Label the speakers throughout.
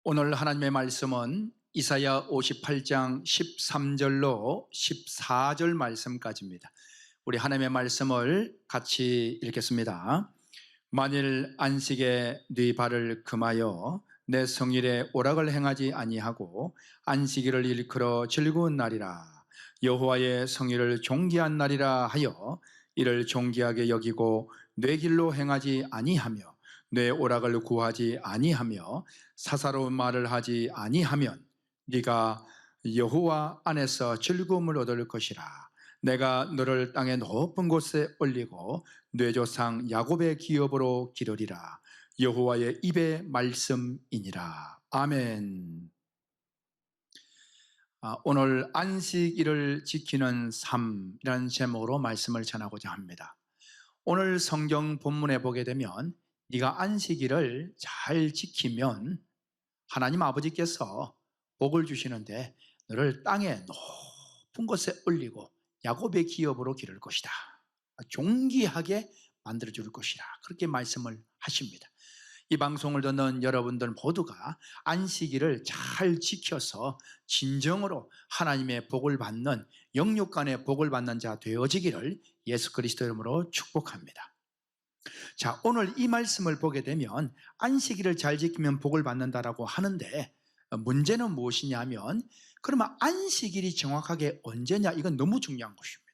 Speaker 1: 오늘 하나님의 말씀은 이사야 58장 13절로 14절 말씀까지입니다. 우리 하나님의 말씀을 같이 읽겠습니다. 만일 안식에 네 발을 금하여 내 성일에 오락을 행하지 아니하고 안식일을 일컬어 즐거운 날이라 여호와의 성일을 존귀한 날이라 하여 이를 존귀하게 여기고 내 길로 행하지 아니하며 내 오락을 구하지 아니하며 사사로운 말을 하지 아니하면 네가 여호와 안에서 즐거움을 얻을 것이라. 내가 너를 땅의 높은 곳에 올리고 네 조상 야곱의 기업으로 기르리라. 여호와의 입의 말씀이니라. 아멘. 오늘 안식일을 지키는 삶이라는 제목으로 말씀을 전하고자 합니다. 오늘 성경 본문에 보게 되면 네가 안식일을 잘 지키면 하나님 아버지께서 복을 주시는데 너를 땅의 높은 곳에 올리고 야곱의 기업으로 기를 것이다. 존귀하게 만들어 줄 것이다. 그렇게 말씀을 하십니다. 이 방송을 듣는 여러분들 모두가 안식일을 잘 지켜서 진정으로 하나님의 복을 받는, 영육간의 복을 받는 자 되어지기를 예수 그리스도 이름으로 축복합니다. 자, 오늘 이 말씀을 보게 되면 안식일을 잘 지키면 복을 받는다라고 하는데 문제는 무엇이냐면, 그러면 안식일이 정확하게 언제냐? 이건 너무 중요한 것입니다.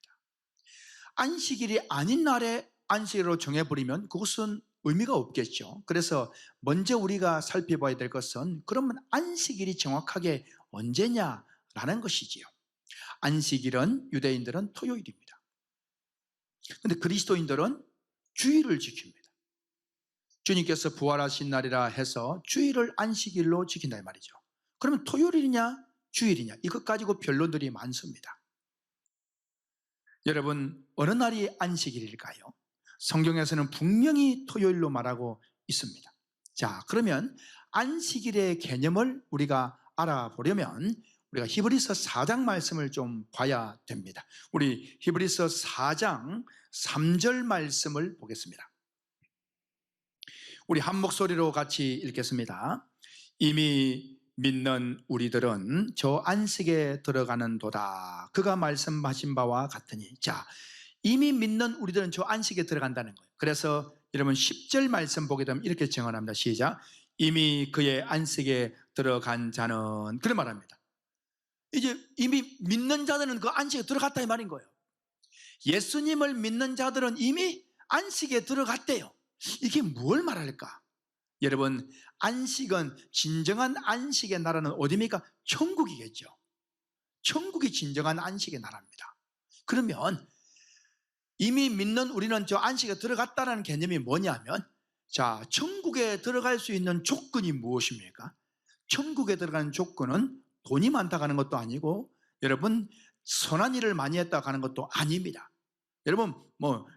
Speaker 1: 안식일이 아닌 날에 안식일로 정해버리면 그것은 의미가 없겠죠. 그래서 먼저 우리가 살펴봐야 될 것은 그러면 안식일이 정확하게 언제냐라는 것이지요. 안식일은 유대인들은 토요일입니다. 그런데 그리스도인들은 주일을 지킵니다. 주님께서 부활하신 날이라 해서 주일을 안식일로 지킨다 이 말이죠. 그러면 토요일이냐 주일이냐 이것 가지고 변론들이 많습니다. 여러분, 어느 날이 안식일일까요? 성경에서는 분명히 토요일로 말하고 있습니다. 자, 그러면 안식일의 개념을 우리가 알아보려면 우리가 히브리서 4장 말씀을 좀 봐야 됩니다. 우리 히브리서 4장 3절 말씀을 보겠습니다. 우리 한 목소리로 같이 읽겠습니다. 이미 믿는 우리들은 저 안식에 들어가는도다. 그가 말씀하신 바와 같으니. 자, 이미 믿는 우리들은 저 안식에 들어간다는 거예요. 그래서 여러분 10절 말씀 보게 되면 이렇게 증언합니다. 시작. 이미 그의 안식에 들어간 자는, 그런 말합니다. 이제 이미 믿는 자들은 그 안식에 들어갔다 이 말인 거예요. 예수님을 믿는 자들은 이미 안식에 들어갔대요. 이게 뭘 말할까? 여러분, 안식은, 진정한 안식의 나라는 어디입니까? 천국이겠죠. 천국이 진정한 안식의 나라입니다. 그러면 이미 믿는 우리는 저 안식에 들어갔다는 개념이 뭐냐면, 자, 천국에 들어갈 수 있는 조건이 무엇입니까? 천국에 들어가는 조건은 돈이 많다고 하는 것도 아니고, 여러분, 선한 일을 많이 했다고 하는 것도 아닙니다. 여러분,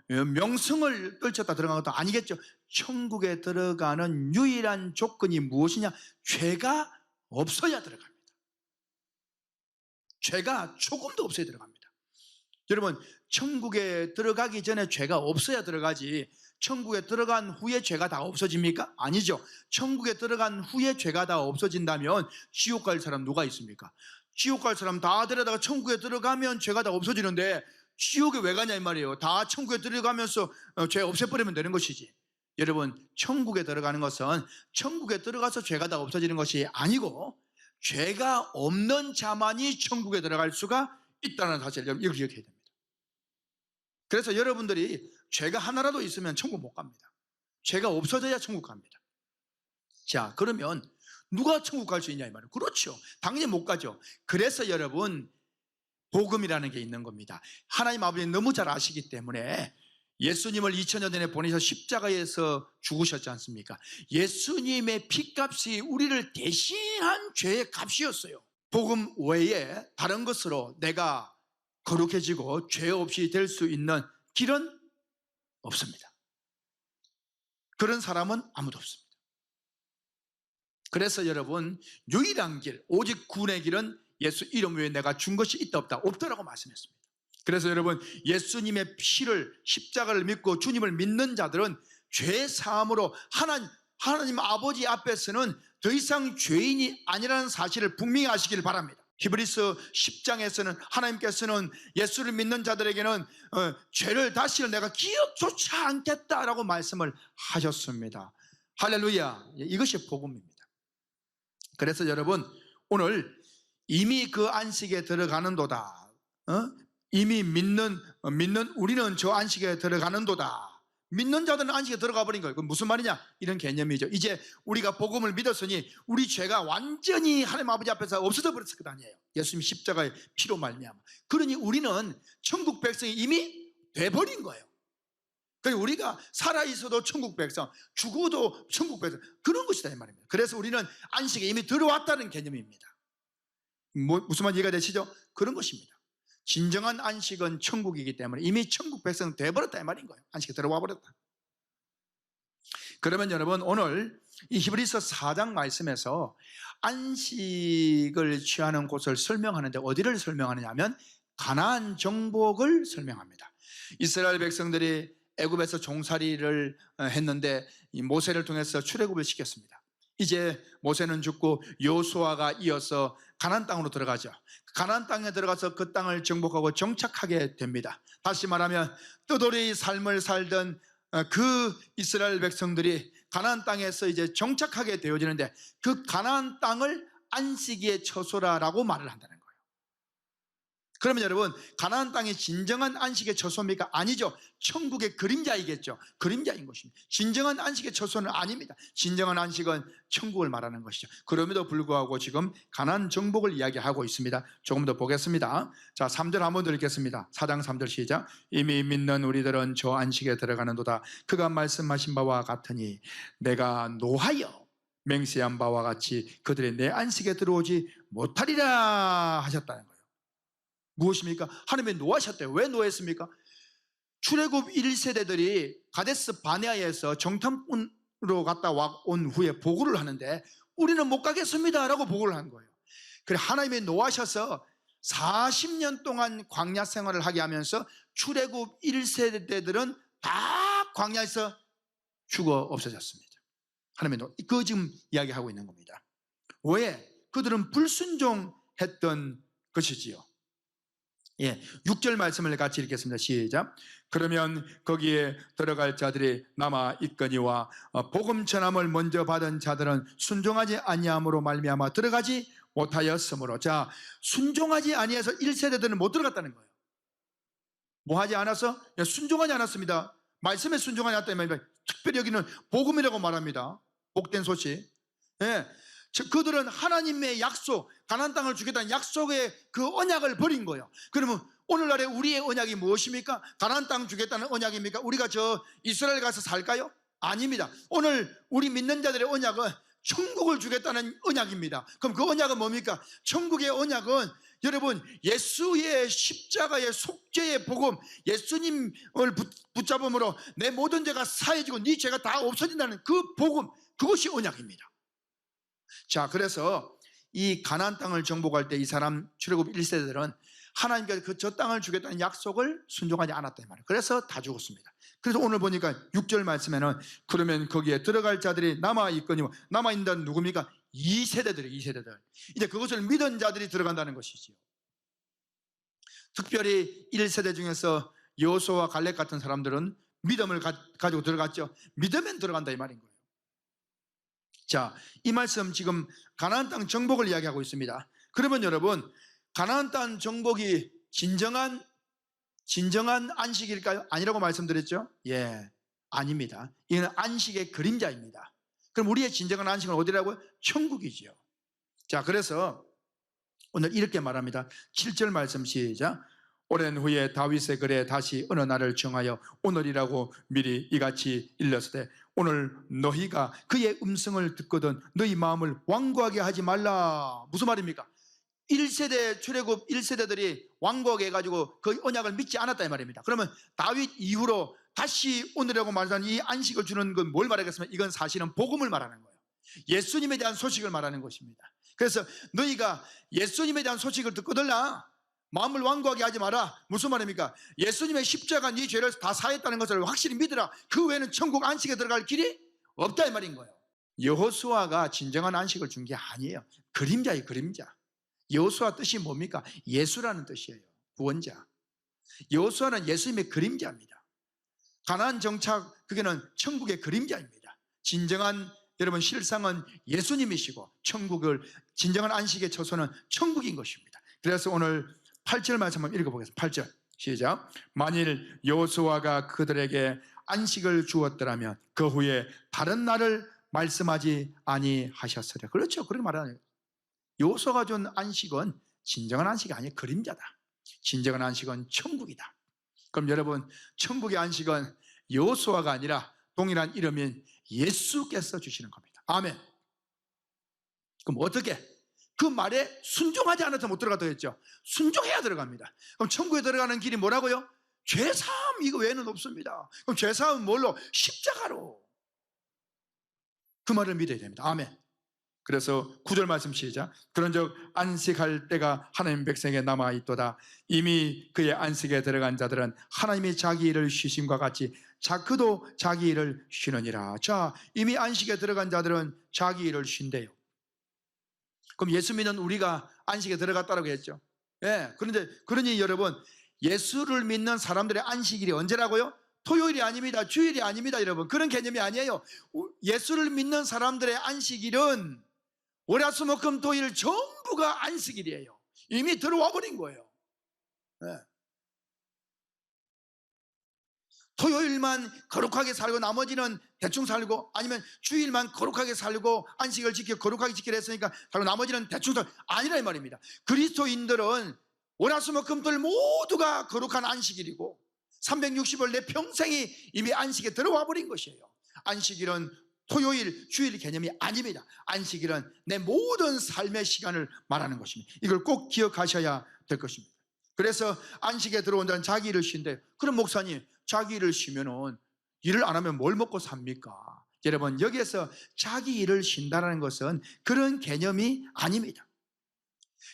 Speaker 1: 명성을 떨쳤다 들어간 것도 아니겠죠. 천국에 들어가는 유일한 조건이 무엇이냐? 죄가 없어야 들어갑니다. 죄가 조금도 없어야 들어갑니다. 여러분, 천국에 들어가기 전에 죄가 없어야 들어가지, 천국에 들어간 후에 죄가 다 없어집니까? 아니죠. 천국에 들어간 후에 죄가 다 없어진다면 지옥 갈 사람 누가 있습니까? 지옥 갈 사람 다 데려다가 천국에 들어가면 죄가 다 없어지는데 지옥에 왜 가냐 이 말이에요. 다 천국에 들어가면서 죄 없애버리면 되는 것이지. 여러분, 천국에 들어가는 것은 천국에 들어가서 죄가 다 없어지는 것이 아니고, 죄가 없는 자만이 천국에 들어갈 수가 있다는 사실을 여러분 이걸 기억해야 됩니다. 그래서 여러분들이 죄가 하나라도 있으면 천국 못 갑니다. 죄가 없어져야 천국 갑니다. 자, 그러면 누가 천국 갈 수 있냐 이 말이에요. 그렇죠. 당연히 못 가죠. 그래서 여러분, 복음이라는 게 있는 겁니다. 하나님 아버지 너무 잘 아시기 때문에 예수님을 2000년 전에 보내셔서 십자가에서 죽으셨지 않습니까? 예수님의 피값이 우리를 대신한 죄의 값이었어요. 복음 외에 다른 것으로 내가 거룩해지고 죄 없이 될 수 있는 길은 없습니다. 그런 사람은 아무도 없습니다. 그래서 여러분, 유일한 길, 오직 구원의 길은 예수 이름 외에 내가 준 것이 있다 없다? 없다라고 말씀했습니다. 그래서 여러분, 예수님의 피를, 십자가를 믿고 주님을 믿는 자들은 죄 사함으로 하나님 아버지 앞에서는 더 이상 죄인이 아니라는 사실을 분명히 아시길 바랍니다. 히브리서 10장에서는 하나님께서는 예수를 믿는 자들에게는 죄를 다시 내가 기억조차 않겠다라고 말씀을 하셨습니다. 할렐루야. 이것이 복음입니다. 그래서 여러분, 오늘 이미 그 안식에 들어가는도다. 이미 믿는 우리는 저 안식에 들어가는도다. 믿는 자들은 안식에 들어가 버린 거예요. 그럼 무슨 말이냐? 이런 개념이죠. 이제 우리가 복음을 믿었으니 우리 죄가 완전히 하나님 아버지 앞에서 없어져 버렸을 것 아니에요. 예수님 십자가의 피로 말미암아. 그러니 우리는 천국 백성이 이미 돼버린 거예요. 그러니까 우리가 살아있어도 천국 백성, 죽어도 천국 백성, 그런 것이다 이 말입니다. 그래서 우리는 안식에 이미 들어왔다는 개념입니다. 무슨 말 이해가 되시죠? 그런 것입니다. 진정한 안식은 천국이기 때문에 이미 천국 백성 돼버렸다 이 말인 거예요. 안식에 들어와 버렸다. 그러면 여러분, 오늘 이 히브리서 4장 말씀에서 안식을 취하는 곳을 설명하는데 어디를 설명하느냐 하면 가나안 정복을 설명합니다. 이스라엘 백성들이 애굽에서 종살이를 했는데 이 모세를 통해서 출애굽을 시켰습니다. 이제 모세는 죽고 여호수아가 이어서 가나안 땅으로 들어가죠. 가나안 땅에 들어가서 그 땅을 정복하고 정착하게 됩니다. 다시 말하면 떠돌이 삶을 살던 그 이스라엘 백성들이 가나안 땅에서 이제 정착하게 되어지는데 그 가나안 땅을 안식의 처소라라고 말을 한다는 거예요. 그러면 여러분, 가나안 땅이 진정한 안식의 처소입니까? 아니죠. 천국의 그림자이겠죠. 그림자인 것입니다. 진정한 안식의 처소는 아닙니다. 진정한 안식은 천국을 말하는 것이죠. 그럼에도 불구하고 지금 가나안 정복을 이야기하고 있습니다. 조금 더 보겠습니다. 자, 3절 한번 더 읽겠습니다. 4장 3절 시작. 이미 믿는 우리들은 저 안식에 들어가는도다. 그가 말씀하신 바와 같으니 내가 노하여 맹세한 바와 같이 그들이 내 안식에 들어오지 못하리라 하셨다는 거예요. 무엇입니까? 하나님이 노하셨대요. 왜 노했습니까? 출애굽 1세대들이 가데스 바네아에서 정탐꾼으로 갔다 온 후에 보고를 하는데 우리는 못 가겠습니다 라고 보고를 한 거예요. 그래 하나님이 노하셔서 40년 동안 광야 생활을 하게 하면서 출애굽 1세대들은 다 광야에서 죽어 없어졌습니다. 하나님이 그 지금 이야기하고 있는 겁니다. 왜? 그들은 불순종했던 것이지요. 6절 말씀을 같이 읽겠습니다. 시작. 그러면 거기에 들어갈 자들이 남아 있거니와 복음 전함을 먼저 받은 자들은 순종하지 아니함으로 말미암아 들어가지 못하였으므로. 자, 순종하지 아니해서 1세대들은 못 들어갔다는 거예요. 뭐 하지 않아서? 순종하지 않았습니다. 말씀에 순종하지 않았다 이 말입니다. 특별히 여기는 복음이라고 말합니다. 복된 소식. 그들은 하나님의 약속, 가나안 땅을 주겠다는 약속의 그 언약을 버린 거예요. 그러면 오늘날의 우리의 언약이 무엇입니까? 가나안 땅 주겠다는 언약입니까? 우리가 저 이스라엘 가서 살까요? 아닙니다. 오늘 우리 믿는 자들의 언약은 천국을 주겠다는 언약입니다. 그럼 그 언약은 뭡니까? 천국의 언약은 여러분 예수의 십자가의 속죄의 복음, 예수님을 붙잡음으로 내 모든 죄가 사해지고 네 죄가 다 없어진다는 그 복음, 그것이 언약입니다. 자, 그래서 이 가나안 땅을 정복할 때 이 사람 출애굽 1세대들은 하나님께서 저 땅을 주겠다는 약속을 순종하지 않았다 이 말이에요. 그래서 다 죽었습니다. 그래서 오늘 보니까 6절 말씀에는 그러면 거기에 들어갈 자들이 남아있거니와, 남아있는 자는 누굽니까? 2세대들이에요. 2세대들. 이제 그것을 믿은 자들이 들어간다는 것이지요. 특별히 1세대 중에서 여호수아와 갈렙 같은 사람들은 믿음을 가지고 들어갔죠. 믿으면 들어간다 이 말인 거예요. 자, 이 말씀 지금 가나안 땅 정복을 이야기하고 있습니다. 그러면 여러분, 가나안 땅 정복이 진정한 안식일까요? 아니라고 말씀드렸죠? 아닙니다. 이건 안식의 그림자입니다. 그럼 우리의 진정한 안식은 어디라고요? 천국이지요. 자, 그래서 오늘 이렇게 말합니다. 7절 말씀 시작. 오랜 후에 다윗의 글에 다시 어느 날을 정하여 오늘이라고 미리 이같이 일렀을 때 오늘 너희가 그의 음성을 듣거든 너희 마음을 완고하게 하지 말라. 무슨 말입니까? 1세대 출애굽 1세대들이 완고하게 해가지고 그 언약을 믿지 않았다 이 말입니다. 그러면 다윗 이후로 다시 오늘이라고 말하는 이 안식을 주는 건 뭘 말하겠습니까? 이건 사실은 복음을 말하는 거예요. 예수님에 대한 소식을 말하는 것입니다. 그래서 너희가 예수님에 대한 소식을 듣거들라 마음을 완고하게 하지 마라. 무슨 말입니까? 예수님의 십자가 네 죄를 다 사했다는 것을 확실히 믿으라. 그 외에는 천국 안식에 들어갈 길이 없다 이 말인 거예요. 여호수아가 진정한 안식을 준 게 아니에요. 그림자예요, 그림자. 여호수아 뜻이 뭡니까? 예수라는 뜻이에요. 구원자. 여호수아는 예수님의 그림자입니다. 가나안 정착, 그게는 천국의 그림자입니다. 진정한, 여러분, 실상은 예수님이시고 천국을, 진정한 안식의 처소는 천국인 것입니다. 그래서 오늘 8절 말씀 한번 읽어보겠습니다. 8절 시작. 만일 여호수아가 그들에게 안식을 주었더라면 그 후에 다른 날을 말씀하지 아니하셨으랴. 그렇죠, 그렇게 말하는. 여호수아가 준 안식은 진정한 안식이 아니에요. 그림자다. 진정한 안식은 천국이다. 그럼 여러분, 천국의 안식은 여호수아가 아니라 동일한 이름인 예수께서 주시는 겁니다. 아멘. 그럼 어떻게? 그 말에 순종하지 않아서 못 들어가도 했죠. 순종해야 들어갑니다. 그럼 천국에 들어가는 길이 뭐라고요? 죄사함, 이거 외에는 없습니다. 그럼 죄사함은 뭘로? 십자가로. 그 말을 믿어야 됩니다. 아멘. 그래서 9절 말씀 시작. 그런즉 안식할 때가 하나님 백성에게 남아있도다. 이미 그의 안식에 들어간 자들은 하나님이 자기 일을 쉬심과 같이 그도 자기 일을 쉬느니라. 자, 이미 안식에 들어간 자들은 자기 일을 쉰대요. 그럼 예수 믿는 우리가 안식에 들어갔다고 했죠. 예, 그런데 그러니 여러분, 예수를 믿는 사람들의 안식일이 언제라고요? 토요일이 아닙니다. 주일이 아닙니다. 여러분, 그런 개념이 아니에요. 예수를 믿는 사람들의 안식일은 월화수목금토일 전부가 안식일이에요. 이미 들어와 버린 거예요. 네. 토요일만 거룩하게 살고 나머지는 대충 살고, 아니면 주일만 거룩하게 살고 안식을 지켜 거룩하게 지키려 했으니까 살고 나머지는 대충 살고, 아니라 이 말입니다. 그리스도인들은 월화수목금토일 모두가 거룩한 안식일이고 360일 내 평생이 이미 안식에 들어와 버린 것이에요. 안식일은 토요일, 주일 개념이 아닙니다. 안식일은 내 모든 삶의 시간을 말하는 것입니다. 이걸 꼭 기억하셔야 될 것입니다. 그래서 안식에 들어온 자는 자기 일을 쉰대요. 그럼 목사님, 자기 일을 쉬면은 일을 안 하면 뭘 먹고 삽니까? 여러분, 여기에서 자기 일을 쉰다는 것은 그런 개념이 아닙니다.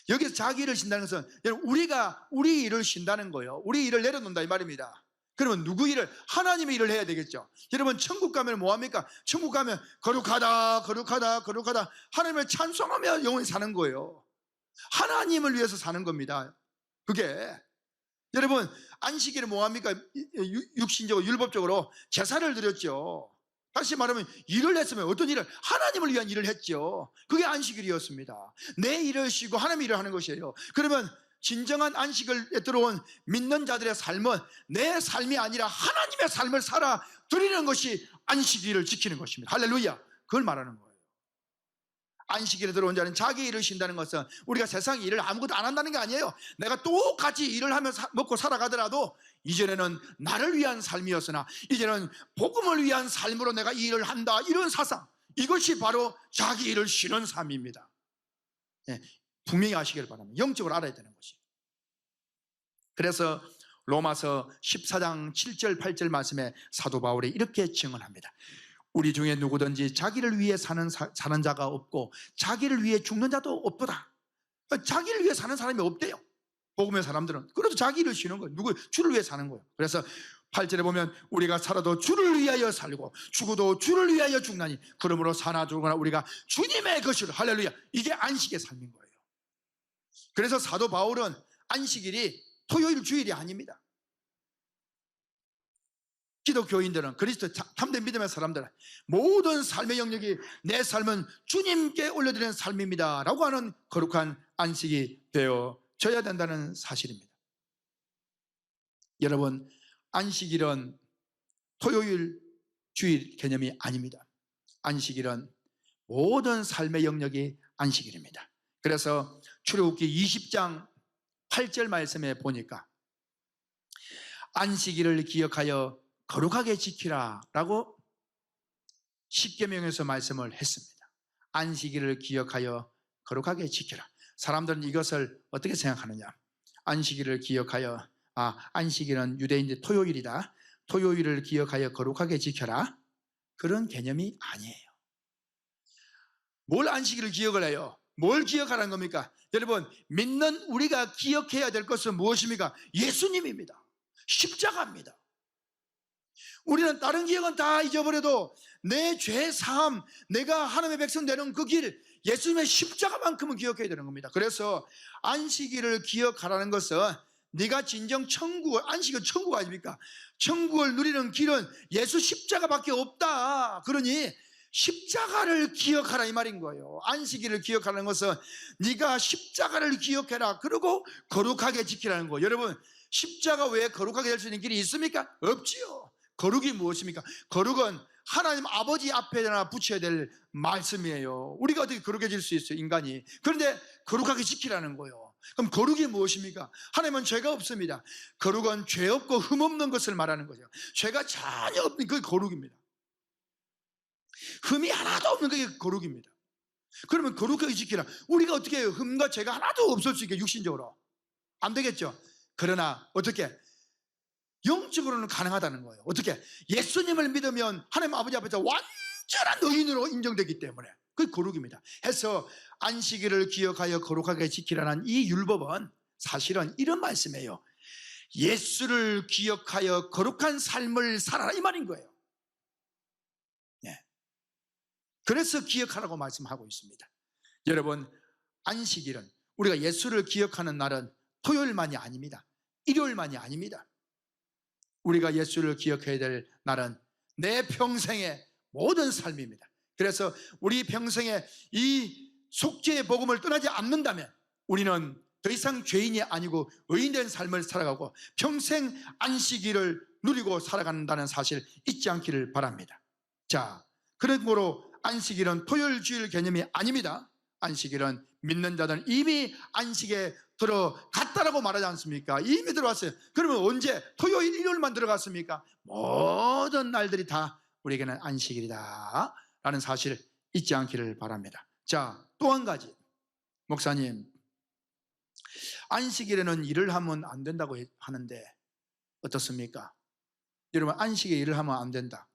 Speaker 1: 여기서 자기 일을 쉰다는 것은 우리가 우리 일을 쉰다는 거예요. 우리 일을 내려놓는다 이 말입니다. 그러면 누구 일을? 하나님의 일을 해야 되겠죠. 여러분, 천국 가면 뭐합니까? 천국 가면 거룩하다 거룩하다 거룩하다 하나님을 찬송하며 영원히 사는 거예요. 하나님을 위해서 사는 겁니다. 그게 여러분, 안식일은 뭐합니까? 육신적으로 율법적으로 제사를 드렸죠. 다시 말하면 일을 했으면 어떤 일을? 하나님을 위한 일을 했죠. 그게 안식일이었습니다. 내 일을 쉬고 하나님의 일을 하는 것이에요. 그러면 진정한 안식에 들어온 믿는 자들의 삶은 내 삶이 아니라 하나님의 삶을 살아 드리는 것이 안식일을 지키는 것입니다. 할렐루야. 그걸 말하는 거예요. 안식일에 들어온 자는 자기 일을 쉰다는 것은 우리가 세상 일을 아무것도 안 한다는 게 아니에요. 내가 똑같이 일을 하며 먹고 살아가더라도 이전에는 나를 위한 삶이었으나 이제는 복음을 위한 삶으로 내가 이 일을 한다, 이런 사상, 이것이 바로 자기 일을 쉬는 삶입니다. 네, 분명히 아시길 바랍니다. 영적으로 알아야 되는 것이. 그래서 로마서 14장 7절 8절 말씀에 사도 바울이 이렇게 증언합니다. 우리 중에 누구든지 자기를 위해 사는 자가 없고 자기를 위해 죽는 자도 없도다. 자기를 위해 사는 사람이 없대요. 복음의 사람들은. 그래도 자기를 쉬는 거예요. 주를 위해 사는 거예요. 그래서 8절에 보면 우리가 살아도 주를 위하여 살고 죽어도 주를 위하여 죽나니 그러므로 사나 죽거나 우리가 주님의 것이로. 할렐루야. 이게 안식의 삶인 거예요. 그래서 사도 바울은 안식일이 토요일 주일이 아닙니다. 기독교인들은, 그리스도 참된 믿음의 사람들은 모든 삶의 영역이 내 삶은 주님께 올려드리는 삶입니다 라고 하는 거룩한 안식이 되어져야 된다는 사실입니다. 여러분, 안식일은 토요일 주일 개념이 아닙니다. 안식일은 모든 삶의 영역이 안식일입니다. 그래서 출애굽기 20장 8절 말씀에 보니까 안식일을 기억하여 거룩하게 지키라 라고 십계명에서 말씀을 했습니다. 안식일을 기억하여 거룩하게 지키라. 사람들은 이것을 어떻게 생각하느냐? 안식일을 기억하여, 안식일은 유대인들 토요일이다, 토요일을 기억하여 거룩하게 지켜라, 그런 개념이 아니에요. 뭘 안식일을 기억을 해요? 뭘 기억하라는 겁니까? 여러분, 믿는 우리가 기억해야 될 것은 무엇입니까? 예수님입니다. 십자가입니다. 우리는 다른 기억은 다 잊어버려도 내 죄 사함, 내가 하나님의 백성 되는 그 길, 예수님의 십자가만큼은 기억해야 되는 겁니다. 그래서 안식일을 기억하라는 것은 네가 진정 천국을, 안식은 천국 아닙니까? 천국을 누리는 길은 예수 십자가밖에 없다. 그러니 십자가를 기억하라 이 말인 거예요. 안식일을 기억하는 것은 네가 십자가를 기억해라. 그리고 거룩하게 지키라는 거예요. 여러분, 십자가 외에 거룩하게 될 수 있는 길이 있습니까? 없지요. 거룩이 무엇입니까? 거룩은 하나님 아버지 앞에나 붙여야 될 말씀이에요. 우리가 어떻게 거룩해질 수 있어요, 인간이? 그런데 거룩하게 지키라는 거예요. 그럼 거룩이 무엇입니까? 하나님은 죄가 없습니다. 거룩은 죄 없고 흠 없는 것을 말하는 거죠. 죄가 전혀 없는 그게 거룩입니다. 흠이 하나도 없는 게 거룩입니다. 그러면 거룩하게 지키라. 우리가 어떻게 해요? 흠과 죄가 하나도 없을 수 있게 육신적으로 안 되겠죠. 그러나 어떻게? 영적으로는 가능하다는 거예요. 어떻게? 예수님을 믿으면 하나님 아버지 앞에서 완전한 의인으로 인정되기 때문에 그게 거룩입니다. 해서 안식일을 기억하여 거룩하게 지키라는 이 율법은 사실은 이런 말씀이에요. 예수를 기억하여 거룩한 삶을 살아라 이 말인 거예요. 그래서 기억하라고 말씀하고 있습니다. 여러분, 안식일은 우리가 예수를 기억하는 날은 토요일만이 아닙니다. 일요일만이 아닙니다. 우리가 예수를 기억해야 될 날은 내 평생의 모든 삶입니다. 그래서 우리 평생에 이 속죄의 복음을 떠나지 않는다면 우리는 더 이상 죄인이 아니고 의인된 삶을 살아가고 평생 안식일을 누리고 살아간다는 사실 잊지 않기를 바랍니다. 자, 그러므로 안식일은 토요일 주일 개념이 아닙니다. 안식일은 믿는 자들은 이미 안식에 들어갔다라고 말하지 않습니까? 이미 들어왔어요. 그러면 언제? 토요일, 일요일만 들어갔습니까? 모든 날들이 다 우리에게는 안식일이다 라는 사실을 잊지 않기를 바랍니다. 자, 또 한 가지. 목사님, 안식일에는 일을 하면 안 된다고 하는데 어떻습니까? 여러분, 안식일에 일을 하면 안 된다.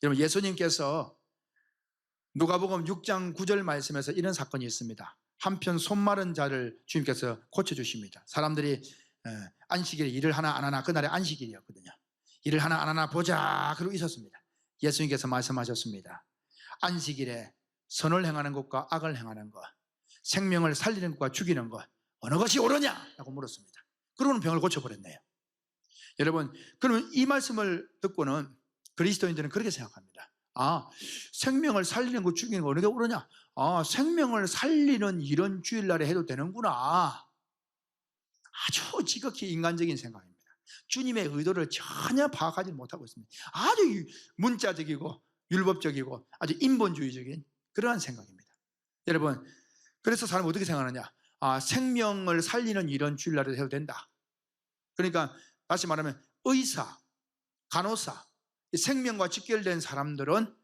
Speaker 1: 여러분, 예수님께서 누가복음 6장 9절 말씀에서 이런 사건이 있습니다. 한편 손마른 자를 주님께서 고쳐주십니다. 사람들이 안식일에 일을 하나 안 하나, 그날에 안식일이었거든요. 일을 하나 안 하나 보자 그러고 있었습니다. 예수님께서 말씀하셨습니다. 안식일에 선을 행하는 것과 악을 행하는 것, 생명을 살리는 것과 죽이는 것, 어느 것이 옳으냐? 라고 물었습니다. 그러고는 병을 고쳐버렸네요. 여러분, 그러면 이 말씀을 듣고는 그리스도인들은 그렇게 생각합니다. 아, 생명을 살리는 거 죽이는 거 어느 게 옳으냐? 아, 생명을 살리는 이런 주일날에 해도 되는구나. 아주 지극히 인간적인 생각입니다. 주님의 의도를 전혀 파악하지 못하고 있습니다. 아주 문자적이고 율법적이고 아주 인본주의적인 그러한 생각입니다. 여러분, 그래서 사람은 어떻게 생각하느냐? 아, 생명을 살리는 이런 주일날에 해도 된다. 그러니까 다시 말하면 의사, 간호사, 생명과 직결된 사람들은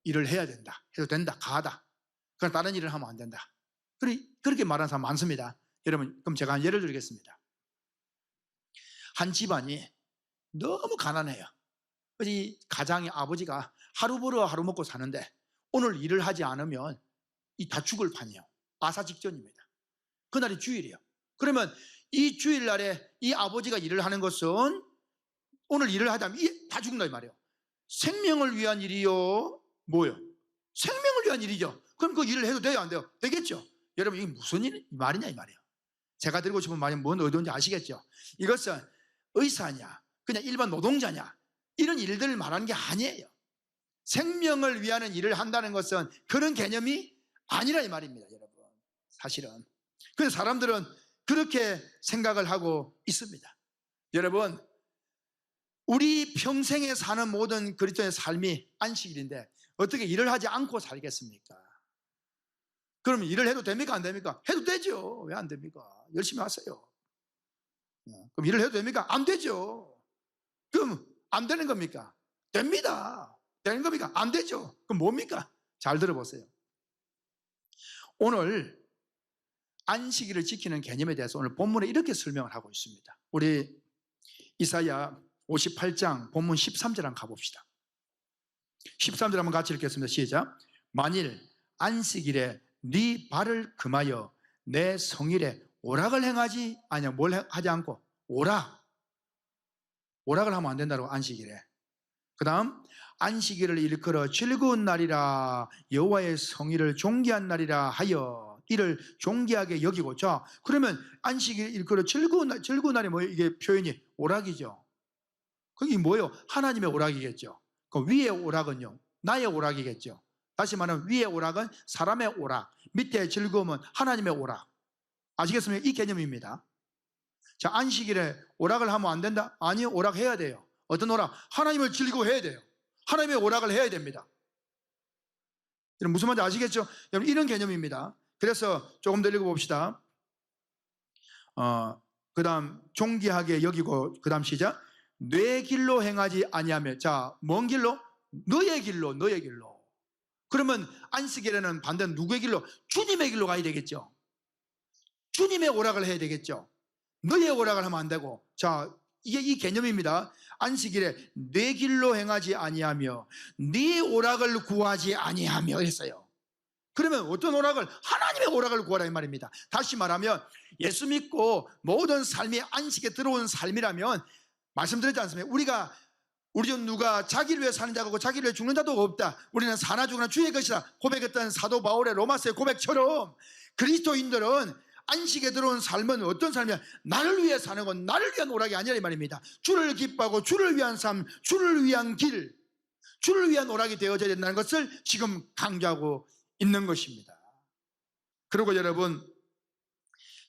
Speaker 1: 일을 해야 된다. 해도 된다. 가하다. 그러나 다른 일을 하면 안 된다. 그렇게 말하는 사람 많습니다. 여러분, 그럼 제가 한 예를 들겠습니다. 한 집안이 너무 가난해요. 이 가장의 아버지가 하루 벌어 하루 먹고 사는데 오늘 일을 하지 않으면 다 죽을 판이에요. 아사 직전입니다. 그날이 주일이에요. 그러면 이 주일날에 이 아버지가 일을 하는 것은 오늘 일을 하자면 다 죽는다 이 말이에요. 생명을 위한 일이요? 뭐요? 생명을 위한 일이죠. 그럼 그 일을 해도 돼요? 안 돼요? 되겠죠? 여러분, 이게 무슨 말이냐 이 말이에요. 제가 드리고 싶은 말이 뭔 의도인지 아시겠죠? 이것은 의사냐, 그냥 일반 노동자냐, 이런 일들을 말하는 게 아니에요. 생명을 위한 일을 한다는 것은 그런 개념이 아니라 이 말입니다, 여러분. 사실은. 그래서 사람들은 그렇게 생각을 하고 있습니다. 여러분, 우리 평생에 사는 모든 그리스도의 삶이 안식일인데 어떻게 일을 하지 않고 살겠습니까? 그러면 일을 해도 됩니까? 안 됩니까? 해도 되죠. 왜 안 됩니까? 열심히 하세요. 그럼 일을 해도 됩니까? 안 되죠. 그럼 안 되는 겁니까? 됩니다. 되는 겁니까? 안 되죠. 그럼 뭡니까? 잘 들어보세요. 오늘 안식일을 지키는 개념에 대해서 오늘 본문에 이렇게 설명을 하고 있습니다. 우리 이사야 58장 본문 13절 한번 가봅시다. 13절 한번 같이 읽겠습니다. 시작. 만일 안식일에 네 발을 금하여 내 성일에 오락을 행하지 아니야, 뭘 하지 않고 오라. 오락을 하면 안 된다고, 안식일에. 그 다음, 안식일을 일컬어 즐거운 날이라 여호와의 성의를 존귀한 날이라 하여 이를 존귀하게 여기고. 자, 그러면 안식일 일컬어 즐거운 날이 뭐예요? 이게 표현이 오락이죠. 그게 뭐예요? 하나님의 오락이겠죠. 그 위의 오락은요, 나의 오락이겠죠. 다시 말하면 위의 오락은 사람의 오락, 밑에 즐거움은 하나님의 오락. 아시겠습니까? 이 개념입니다. 자, 안식일에 오락을 하면 안 된다? 아니요, 오락해야 돼요. 어떤 오락? 하나님을 즐거워해야 돼요. 하나님의 오락을 해야 됩니다. 여러분 무슨 말인지 아시겠죠? 여러분 이런 개념입니다. 그래서 조금 더 읽어봅시다. 그 다음 존귀하게 여기고, 그 다음 시작. 내 길로 행하지 아니하며. 자, 먼 길로? 너의 길로. 그러면 안식일에는 반대로 누구의 길로? 주님의 길로 가야 되겠죠. 주님의 오락을 해야 되겠죠. 너의 오락을 하면 안 되고. 자, 이게 이 개념입니다. 안식일에 내 길로 행하지 아니하며 네 오락을 구하지 아니하며 했어요. 그러면 어떤 오락을? 하나님의 오락을 구하라 이 말입니다. 다시 말하면 예수 믿고 모든 삶이 안식에 들어온 삶이라면, 말씀드렸지 않습니까? 우리 중 누가 자기를 위해 사는 자가 없고 자기를 위해 죽는 자도 없다. 우리는 사나 죽으나 주의 것이라 고백했던 사도 바울의 로마서의 고백처럼 그리스도인들은 안식에 들어온 삶은 어떤 삶이야? 나를 위해 사는 건 나를 위한 오락이 아니라 이 말입니다. 주를 기뻐하고 주를 위한 삶, 주를 위한 길, 주를 위한 오락이 되어져야 된다는 것을 지금 강조하고 있는 것입니다. 그리고 여러분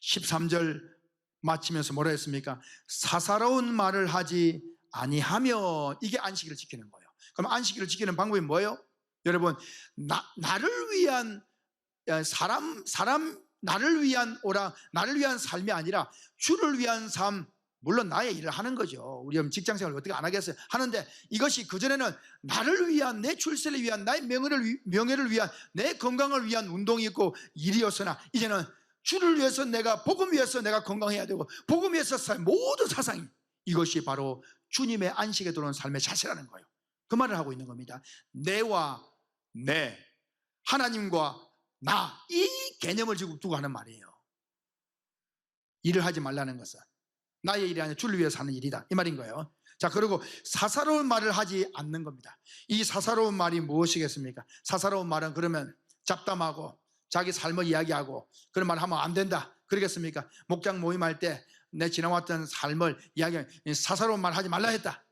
Speaker 1: 13절 마치면서 뭐라 했습니까? 사사로운 말을 하지 아니하며. 이게 안식일을 지키는 거예요. 그럼 안식일을 지키는 방법이 뭐예요? 여러분, 나를 위한 나를 위한 오락, 나를 위한 삶이 아니라 주를 위한 삶. 물론 나의 일을 하는 거죠. 우리 직장생활을 어떻게 안 하겠어요? 하는데 이것이 그전에는 나를 위한, 내 출세를 위한, 나의 명예를 위한, 내 건강을 위한 운동이 있고 일이었으나 이제는 주를 위해서, 내가 복음 위해서 내가 건강해야 되고 복음 위해서 모든 사상이, 이것이 바로 주님의 안식에 들어온 삶의 자세라는 거예요. 그 말을 하고 있는 겁니다. 내와 내, 하나님과 나, 이 개념을 지금 두고 하는 말이에요. 일을 하지 말라는 것은 나의 일이 아니라 주를 위해서 하는 일이다, 이 말인 거예요. 자, 그리고 사사로운 말을 하지 않는 겁니다. 이 사사로운 말이 무엇이겠습니까? 사사로운 말은 그러면 잡담하고 자기 삶을 이야기하고 그런 말 하면 안 된다, 그러겠습니까? 목장 모임할 때 내 지나왔던 삶을 이야기하면 사사로운 말 하지 말라 했다,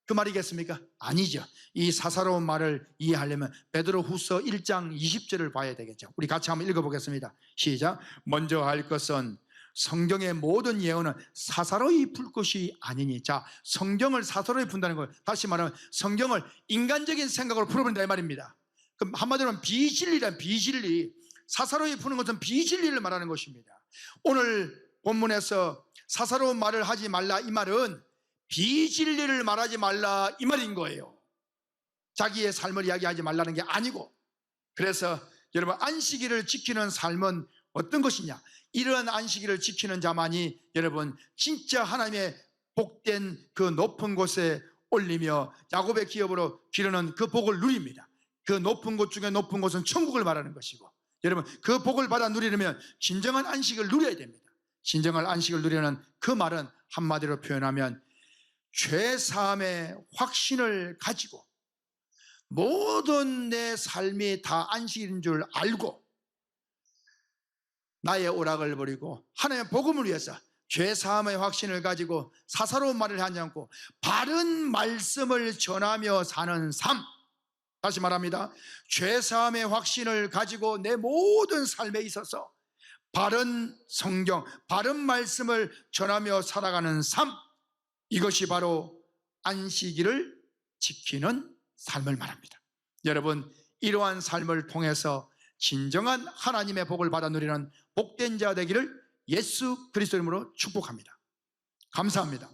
Speaker 1: 그 말이겠습니까? 아니죠. 이 사사로운 말을 이해하려면 베드로후서 1장 20절을 봐야 되겠죠. 우리 같이 한번 읽어보겠습니다. 시작. 먼저 할 것은 성경의 모든 예언은 사사로이 풀 것이 아니니. 자, 성경을 사사로이 푼다는 거예요. 다시 말하면 성경을 인간적인 생각으로 풀어버린다 이 말입니다. 그럼 한마디로 비진리란, 비진리, 사사로이 푸는 것은 비진리를 말하는 것입니다. 오늘 본문에서 사사로운 말을 하지 말라, 이 말은 비진리를 말하지 말라 이 말인 거예요. 자기의 삶을 이야기하지 말라는 게 아니고. 그래서 여러분, 안식일을 지키는 삶은 어떤 것이냐? 이러한 안식일을 지키는 자만이 여러분 진짜 하나님의 복된 그 높은 곳에 올리며 야곱의 기업으로 기르는 그 복을 누립니다. 그 높은 곳 중에 높은 곳은 천국을 말하는 것이고, 여러분 그 복을 받아 누리려면 진정한 안식을 누려야 됩니다. 진정한 안식을 누리는 그 말은 한마디로 표현하면 죄사함의 확신을 가지고 모든 내 삶이 다 안식인 줄 알고 나의 오락을 버리고 하나님의 복음을 위해서 죄사함의 확신을 가지고 사사로운 말을 하지 않고 바른 말씀을 전하며 사는 삶. 다시 말합니다. 죄사함의 확신을 가지고 내 모든 삶에 있어서 바른 성경, 바른 말씀을 전하며 살아가는 삶, 이것이 바로 안식일을 지키는 삶을 말합니다. 여러분, 이러한 삶을 통해서 진정한 하나님의 복을 받아 누리는 복된 자 되기를 예수 그리스도 이름으로 축복합니다. 감사합니다.